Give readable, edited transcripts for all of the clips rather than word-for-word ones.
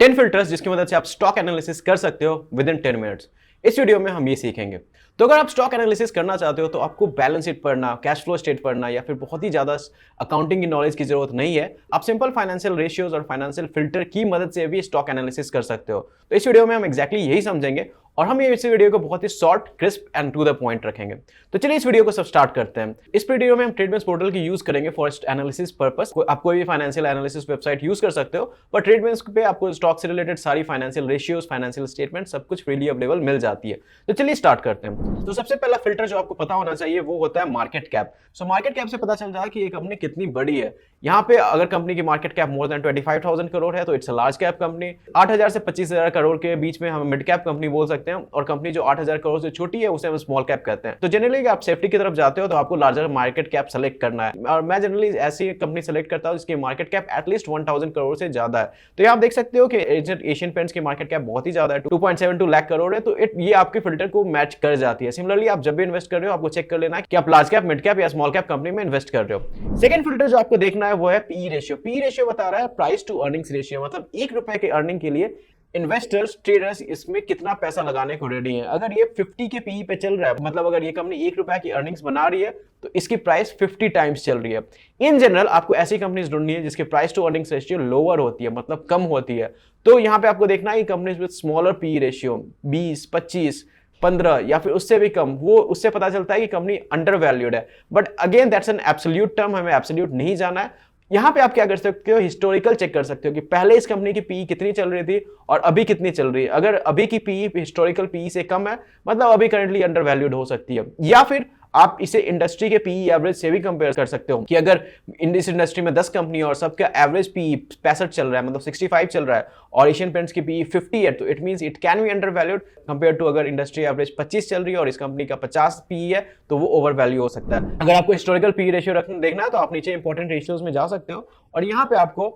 10 filters जिसकी मदद से आप स्टॉक एनालिसिस कर सकते हो विद इन 10 मिनट्स। इस वीडियो में हम ये सीखेंगे। तो अगर आप स्टॉक एनालिसिस करना चाहते हो तो आपको बैलेंस शीट पढ़ना, कैश फ्लो स्टेट पढ़ना या फिर बहुत ही ज्यादा अकाउंटिंग की नॉलेज की जरूरत नहीं है। आप सिंपल फाइनेंशियल रेशियोज और फाइनेंशियल फिल्टर की मदद से भी स्टॉक एनालिसिस कर सकते हो। तो इस वीडियो में हम एक्जैक्टली यही समझेंगे और हम ये इस वीडियो को बहुत ही short, crisp and to the point रखेंगे। तो चलिए इस वीडियो को सब स्टार्ट करते हैं। इस वीडियो में हम ट्रेडमेंस पोर्टल की यूज करेंगे फॉर एनालिसिस पर्पस। आप कोई भी फाइनेंशियल एनालिसिस वेबसाइट यूज कर सकते हो, पर ट्रेडमेंस पे आपको स्टॉक से रिलेटेड सारी फाइनेंशियल रेशियोज, फाइनेंशियल स्टेटमेंट सब कुछ फ्रीली अवेलेबल मिल जाती है। तो चलिए स्टार्ट करते हैं। तो सबसे पहला फिल्टर जो आपको पता होना चाहिए वो होता है market cap. So market cap से पता चल जाएगा कि ये कंपनी कितनी बड़ी है। यहाँ पे अगर कंपनी की market cap more than 25,000 crore है तो it's a large cap company. 8,000 से 25,000 करोड़ के बीच में हम मिड कैप कंपनी बोल सकते हैं, और कंपनी जो 8,000 करोड़ से छोटी है उसे हम स्मॉल कैप कहते हैं। तो जनरली आप सेफ्टी की तरफ जाते हो तो आपको लार्जर मार्केट कैप सेलेक्ट करना है, और मैं जनरली ऐसी कंपनी सेलेक्ट करता हूं जिसकी मार्केट कैप एटलीस्ट 1,000 करोड़ से ज्यादा है। तो यहाँ आप देख सकते हो कि एशियन पेंट्स की मार्केट कैप बहुत ही ज्यादा है, 2.72 लाख करोड़ है। तो ये आपके फिल्टर को मैच कर जाती है। सिमिलरली आप जब भी इन्वेस्ट कर रहे हो आपको चेक कर लेना कि आप लार्ज कैप, मिड कैप या स्मॉल कैप कंपनी में इन्वेस्ट कर रहे हो। सेकंड फिल्टर जो आपको देखना है वो है पी रेशियो। पी रेशियो बता रहा है प्राइस टू अर्निंग्स रेशियो, मतलब ₹1 के अर्निंग के लिए इन्वेस्टर्स, ट्रेडर्स इसमें कितना पैसा लगाने को रेडी है। अगर ये 50 के पीई पे चल रहा है, मतलब अगर ये कंपनी ₹1 की अर्निंग्स बना रही है तो इसकी प्राइस 50 टाइम्स चल रही है। इन जनरल आपको ऐसी कंपनीज ढूंढनी है जिसकी price to earnings ratio lower होती है, मतलब कम होती है। तो यहाँ पे आपको देखना है companies with smaller P ratio 20, 25, 15 या फिर उससे भी कम, वो उससे पता चलता है कि कंपनी अंडर वैल्यूड है। But again that's an absolute term, हमें एब्सोल्यूट नहीं जाना है। यहां पे आप क्या कर सकते हो, हिस्टोरिकल चेक कर सकते हो कि पहले इस कंपनी की पीई कितनी चल रही थी और अभी कितनी चल रही है। अगर अभी की पीई हिस्टोरिकल पीई से कम है, मतलब अभी करंटली अंडर वैल्यूड हो सकती है। या फिर आप इसे इंडस्ट्री के पीई एवरेज से भी कंपेयर कर सकते हो कि अगर इस इंडस्ट्री में 10 कंपनी और सबका एवरेज पीई 65 चल रहा है, मतलब 65 चल रहा है, और एशियन पेंट्स की पीई 50 है, तो it means it can be undervalued compare to अगर इंडस्ट्री एवरेज 25 चल रही है और इस कंपनी का 50 पीई है तो वो ओवर वैल्यू हो सकता है। अगर आपको हिस्टोरिकल पीई रेशियो देखना है तो आप नीचे इंपॉर्टेंट रेशियोज में जा सकते हो और यहाँ पे आपको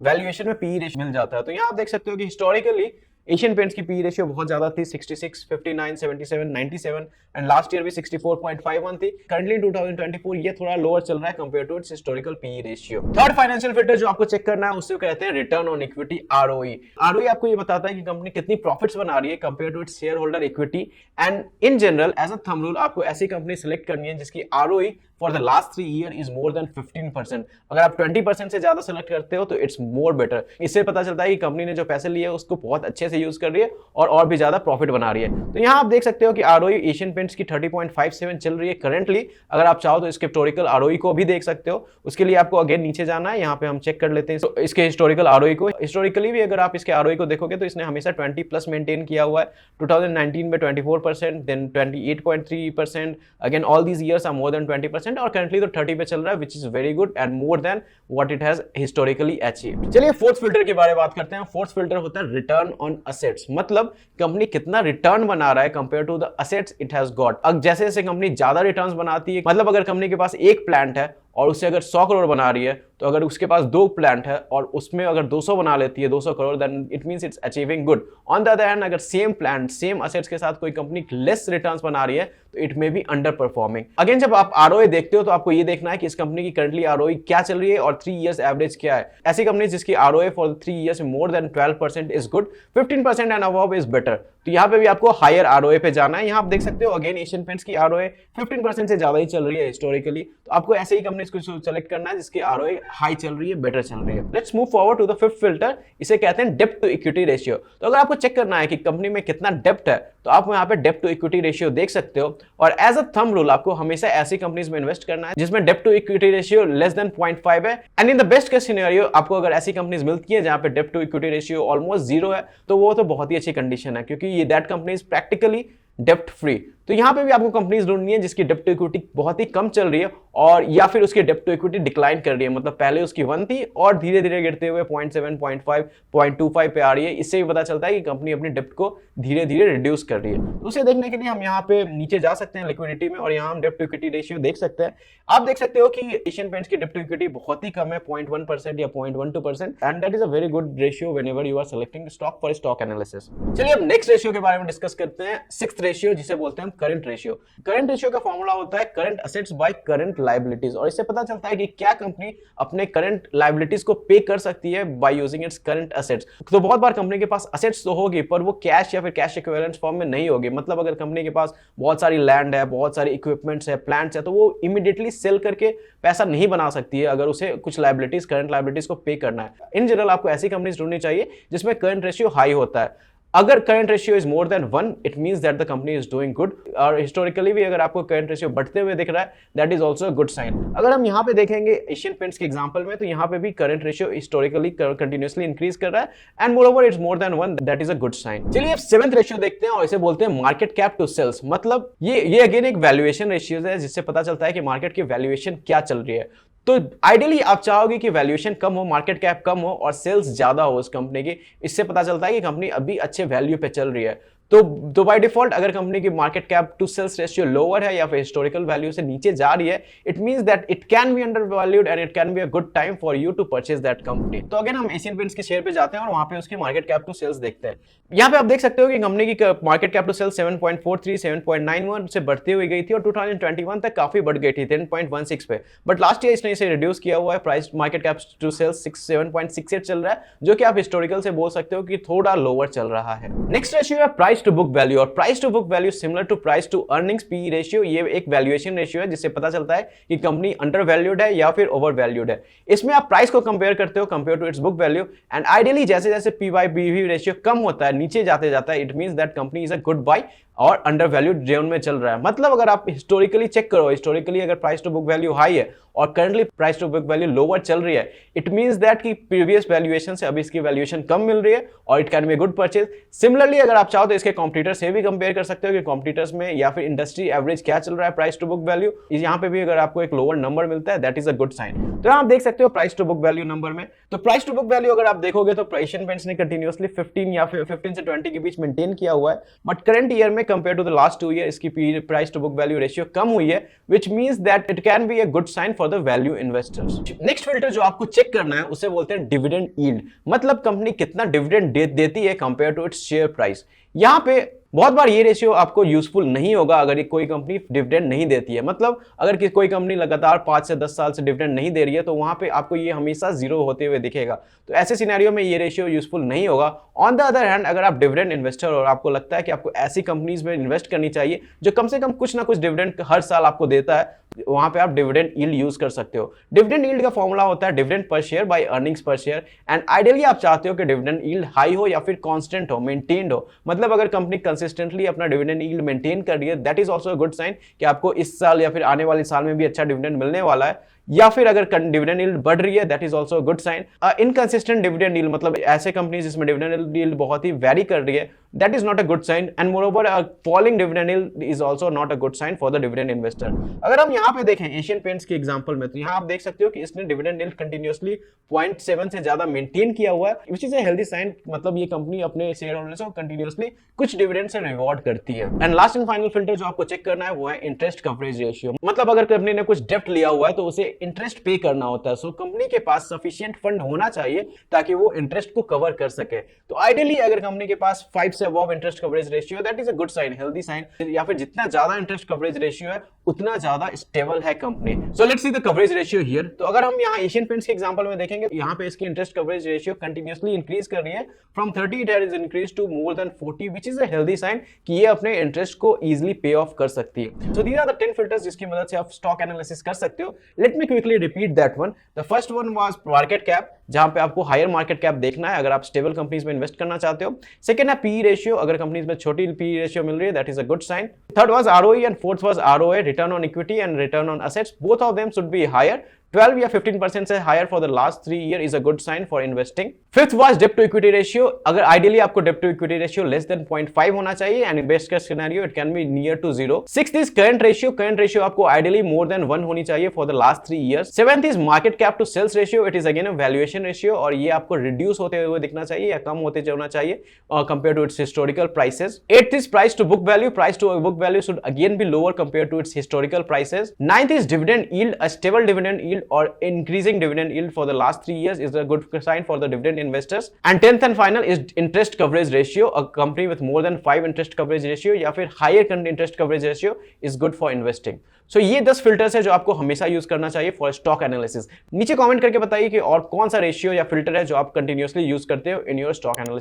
वैल्यूएशन में पीई रेशियो मिल जाता है। तो यहाँ आप देख सकते हो कि हिस्टोरिकली एशियन पेंट्स की पी रेशियो बहुत ज्यादा थी, 66, 59, 77, 97 एंड लास्ट ईयर भी 64.51 थी। करंटली 2024 ये थोड़ा लोअर चल रहा है compare to its historical P ratio. Third financial filter जो आपको चेक करना है उसे कहते हैं return on equity, ROE. ROE आपको ये बताता है कि कंपनी कितनी प्रॉफिट्स बना रही है compare to its shareholder equity. And in general as a thumb rule आपको ऐसी कंपनी सेलेक्ट करनी है जिसकी ROE for the last 3 year is more than 15%। अगर आप 20% से ज्यादा सेलेक्ट करते हो तो इट्स मोर बेटर। इससे पता चलता है कि कंपनी ने जो पैसे लिए उसको बहुत अच्छे से यूज कर रही है और भी ज्यादा प्रॉफिट बना रही है। तो यहाँ आप देख सकते हो कि आरओई एशियन पेंट्स की 30.57 चल रही है करंटली। अगर आप चाहो तो इसके हिस्टोरिकल आरओई को भी देख सकते हो। उसके लिए आपको अगेन नीचे जाना है, यहाँ पे हम चेक कर लेते हैं तो इसके हिस्टोरिकल आरओई को। हिस्टोरिकली भी अगर आप इसके आरओई को देखोगे तो इसने हमेशा 20+ मेंटेन किया हुआ है। 2019 में 24%, then 28.3%, again all these years are more than 20%, और करंटली तो 30 पे चल रहा है, which is very good and more than what it has historically achieved. चलिए फोर्थ फिल्टर के बारे में बात करते हैं। फोर्थ फिल्टर होता है रिटर्न ऑन असेट्स, मतलब कंपनी कितना रिटर्न बना रहा है compare to the assets it has got. अब जैसे जैसे कंपनी ज्यादा रिटर्न्स बनाती है, मतलब अगर कंपनी के पास एक प्लांट है और उससे अगर 100 करोड़ बना रही है, तो अगर उसके पास 2 प्लांट है और उसमें अगर 200 बना लेती है 200 crore, then it means it's achieving good. On the other hand अगर सेम प्लांट, सेम एसेट्स के साथ कोई कंपनी लेस रिटर्न्स बना रही है तो it may be under performing. Again जब आप आरओए देखते हो तो आपको ये देखना है कि इस कंपनी की करंटली आरओए क्या चल रही है और 3 इयर्स एवरेज क्या है। ऐसी कंपनी जिसकी ROA for 3 years more than 12% is good, 15% and above is better. तो यहाँ पे भी आपको हायर आरओए पे जाना है। यहाँ आप देख सकते हो अगेन एशियन पेंट्स की आरओए 15% से ज्यादा ही चल रही है हिस्टोरिकली। तो आपको ऐसे ही कंपनीज को सेलेक्ट करना है जिसकी आरओए हाई चल रही है, बेटर चल रही है। Let's move forward to the fifth filter, इसे कहते हैं डेब्ट टू इक्विटी रेशियो। तो अगर आपको चेक करना है कि कंपनी में कितना डेब्ट है तो आप यहाँ पे डेब्ट टू इक्विटी रेशियो देख सकते हो। और एज अ थंब रूल आपको हमेशा ऐसी कंपनीज में इन्वेस्ट करना है जिसमें डेब्ट to equity ratio less than 0.5 है। And in the best case scenario आपको अगर ऐसी कंपनीज मिलती है जहां पे डेब्ट टू इक्विटी रेशियो ऑलमोस्ट 0 है तो वो तो बहुत ही अच्छी कंडीशन है, क्योंकि ये दैट कंपनी इज प्रैक्टिकली डेप्ट फ्री। तो यहां पे भी आपको कंपनीज ढूंढनी है जिसकी डेप्ट टू इक्विटी बहुत ही कम चल रही है और या फिर उसकी डेप्ट टू इक्विटी डिक्लाइन कर रही है, मतलब पहले उसकी 1 थी और धीरे धीरे गिरते हुए 0.7, 0.5, 0.25 पे आ रही है। इससे भी पता चलता है कि कंपनी अपनी डेप्ट को धीरे धीरे रिड्यूस कर रही है। तो उसे देखने के लिए हम यहाँ पे नीचे जा सकते हैं लिक्विडिटी में और यहाँ हम डेप्ट टू इक्विटी रेशियो देख सकते हैं। आप देख सकते हो कि एशियन पेंट्स की डेप्ट टू इक्विटी बहुत ही कम है, 0.1% या 0.12%, and that is a very good ratio whenever you are selecting stock for stock analysis. चलिए अब नेक्स्ट रेशियो के बारे में डिस्कस करते हैं, सिक्स्थ रेशियो जिसे बोलते हैं हम करंट रेशियो। करंट रेशियो का फॉर्मूला होता है current assets by current liabilities, और इससे पता चलता है कि क्या कंपनी अपने करंट लायबिलिटीज को पे कर सकती है by using its current assets. तो बहुत बार कंपनी के पास असेट्स तो होगी पर वो कैश या फिर कैश इक्विवेलेंट फॉर्म में नहीं होगी। मतलब अगर कंपनी के पास बहुत सारी लैंड है, बहुत सारी इक्विपमेंट्स है, प्लांट्स है, तो वो इमीडिएटली सेल करके पैसा नहीं बना सकती है अगर उसे कुछ लायबिलिटीज, करंट लायबिलिटीज को पे करना है। इन जनरल आपको ऐसी कंपनीज ढूंढनी चाहिए जिसमें करंट रेशियो हाई होता है। अगर current ratio is more than 1, it means that the company is doing good. और हिस्टोरिकली भी अगर आपको करंट रेशियो बढ़ते हुए दिख रहा है, that is also a good sign. अगर हम यहाँ पे देखेंगे एशियन पेंट्स के एग्जांपल में, तो यहाँ पे भी current ratio historically continuously increase कर रहा है and moreover it's more than 1, that is a good sign. चलिए अब 7th रेशियो देखते हैं और इसे बोलते हैं मार्केट कैप टू सेल्स। मतलब ये अगेन एक वैल्यूएशन रेशियो है जिससे पता चलता है कि मार्केट की वैल्यूएशन क्या चल रही है। तो आइडियली आप चाहोगे कि वैल्यूएशन कम हो, मार्केट कैप कम हो और सेल्स ज्यादा हो उस कंपनी की। इससे पता चलता है कि कंपनी अभी अच्छे वैल्यू पे चल रही है। तो बाय डिफॉल्ट अगर कंपनी की market cap to sales ratio lower है या फिर हिस्टोरिकल वैल्यू से नीचे जा रही है, it means that it can be undervalued and it can be a good time for you to purchase that company. तो अगेन हम एशियन पेंट्स के शेयर पे जाते हैं और वहां पे उसकी मार्केट कैप टू सेल्स देखते हैं। यहाँ पे आप देख सकते हो कि कंपनी की मार्केट कैप टू सेल्स 7.43, 7.91 से बढ़ती हुई गई थी और 2021 तक काफी बढ़ गई थी 10.16 पे। बट लास्ट ईयर इसने इसे रिड्यूस किया हुआ है। Price market cap to sales 7.68 चल रहा है, जो कि आप हिस्टोरिकल से बोल सकते हो कि थोड़ा लोअर चल रहा है। नेक्स्ट रेशियो है प्राइस टू बुक वैल्यू, और price to book value similar to price to earnings P ratio. ये एक वैल्यूएशन रेशियो है जिससे पता चलता है कि कंपनी अंडर वैल्यूड है या फिर ओवर वैल्यूड है। इसमें आप प्राइस को कंपेयर करते हो compare to its book value and ideally जैसे जैसे पी बाई बी रेशियो कम होता है, नीचे जाते जाता है, it means that company is a good buy और अंडर वैल्यूड जोन में चल रहा है। मतलब अगर आप हिस्टोरिकली चेक करो, हिस्टोरिकली अगर price to book value high है और currently price to book value lower चल रही है, इट मींस दैट कि प्रीवियस वैल्यूएशन से अभी इसकी वैल्यूएशन कम मिल रही है और it can be good purchase. Similarly अगर आप चाहो तो इसके कॉम्पिटिटर से भी कंपेयर कर सकते हो कि कॉम्पिटिटर्स में या फिर इंडस्ट्री एवरेज क्या चल रहा है प्राइस टू बुक वैल्यू। यहाँ पे भी अगर आपको एक लोअर नंबर मिलता है, that is a good sign. तो आप देख सकते हो price to book value number में, तो प्राइस टू बुक वैल्यू अगर आप देखोगे तो एशियन पेंट्स ने कंटिन्यूअसली 15 या फिर 15 से 20 के बीच मेंटेन किया हुआ है। बट करंट ईयर में compare to the last 2 year इसकी price to book value ratio कम हुई है, which means that it can be a good sign for the value investors. Next filter जो आपको चेक करना है उसे बोलते हैं डिविडेंड यील्ड। मतलब कंपनी कितना डिविडेंड देती है compare to its share price. यहाँ पे बहुत बार ये रेशियो आपको यूजफुल नहीं होगा अगर कोई कंपनी डिविडेंड नहीं देती है। मतलब अगर कोई कंपनी लगातार 5 से 10 साल से डिविडेंड नहीं दे रही है तो वहां पे आपको ये हमेशा जीरो होते हुए दिखेगा। तो ऐसे सिनेरियो में ये रेशियो यूजफुल नहीं होगा। ऑन द अदर हैंड अगर आप डिविडेंड इन्वेस्टर और आपको लगता है कि आपको ऐसी कंपनीज में इन्वेस्ट करनी चाहिए जो कम से कम कुछ ना कुछ डिविडेंड हर साल आपको देता है, वहां पे आप डिविडेंड यील्ड यूज कर सकते हो। डिविडेंड यील्ड का फॉर्मूला होता है dividend per share by earnings per share and ideally आप चाहते हो कि डिविडेंड यील्ड हाई हो या फिर कांस्टेंट हो, मेंटेन्ड हो। मतलब अगर कंपनी कंसिस्टेंटली अपना डिविडेंड यील्ड मेंटेन कर रही है, that is also a good sign कि आपको इस साल या फिर आने वाले साल में भी अच्छा डिविडेंड मिलने वाला है। या फिर अगर डिविडेंड यील्ड बढ़ रही है, that is also a good sign. Inconsistent dividend yield मतलब ऐसे कंपनीज जिसमें डिविडेंड यील्ड बहुत ही वेरी कर रही है, that is not a good sign and moreover falling dividend yield is also not a good sign for the dividend investor. अगर हम यहाँ पे देखें एशियन पेंट्स के एग्जांपल में, तो यहाँ आप देख सकते हो कि इसने डिविडेंड यील्ड कंटिन्यूअसली 0.7 से ज्यादा मेंटेन किया हुआ है, which is a healthy sign. मतलब ये कंपनी अपने शेयर होल्डर्स को कंटिन्यूअसली कुछ डिविडेंड से रिवॉर्ड करती है। And last and final filter जो आपको चेक करना है वो है इंटरेस्ट कवरेज रेशियो। मतलब अगर कंपनी ने कुछ डेब्ट लिया हुआ है तो उसे इंटरेस्ट पे करना होता है। सो कंपनी के पास सफिशिएंट फंड होना चाहिए ताकि वो इंटरेस्ट को कवर कर सके। तो आइडियली अगर कंपनी के पास 5 से above interest coverage ratio, that is a good sign, healthy sign. या फिर जितना ज्यादा इंटरेस्ट कवरेज रेशियो है उतना ज्यादा स्टेबल है company. So let's see the coverage ratio here. तो अगर हम यहाँ एशियन पेंट्स के एग्जांपल में देखेंगे, यहाँ पे इसकी interest coverage ratio continuously increase कर रही है। From 30 it has increase to more than 40, which is a healthy sign कि ये अपने इंटरेस्ट को इजीली पे ऑफ कर सकती है। सो दीस आर द 10 फिल्टर्स जिसकी मदद से आप स्टॉक एनालिसिस कर सकते हो। Let me quickly repeat that one. The first one was market cap, जहां पे आपको हायर मार्केट कैप देखना है अगर आप स्टेबल कंपनीज में इन्वेस्ट करना चाहते हो। सेकंड है पी रेशियो, अगर कंपनीज में छोटी पी रेशियो मिल रही है, that is a good sign. Third was ROE and fourth was ROA, return on equity and return on assets. Both of them should be higher. 12 या 15% से higher for the last 3 year is a good sign for investing. Fifth was डेब्ट to equity ratio, अगर ideally आपको डेब्ट to equity ratio less than 0.5 होना चाहिए and in best case scenario it can B near to 0। Sixth is current ratio, current ratio आपको ideally more than 1 होनी चाहिए for the last 3 years. Seventh is market cap to sales ratio, it is again a valuation ratio और ये आपको reduce होते हुए दिखना चाहिए या कम होते होना चाहिए compare to its historical prices. Eighth is price to book value, price to book value should again be lower compare to its historical prices. Ninth is dividend yield, a stable dividend yield और increasing dividend yield for the last 3 years is a good sign for the dividend independent investors. And 10th and final is interest coverage ratio. A company with more than 5 interest coverage ratio या फिर higher interest coverage ratio is good for investing. So ये 10 filters है जो आपको हमेशा use करना चाहिए for stock analysis. नीचे कमेंट करके बताइए कि और कौन सा रेशियो या फिल्टर है जो आप कंटिन्यूअसली यूज करते हो इन योर स्टॉक एनालिसिस।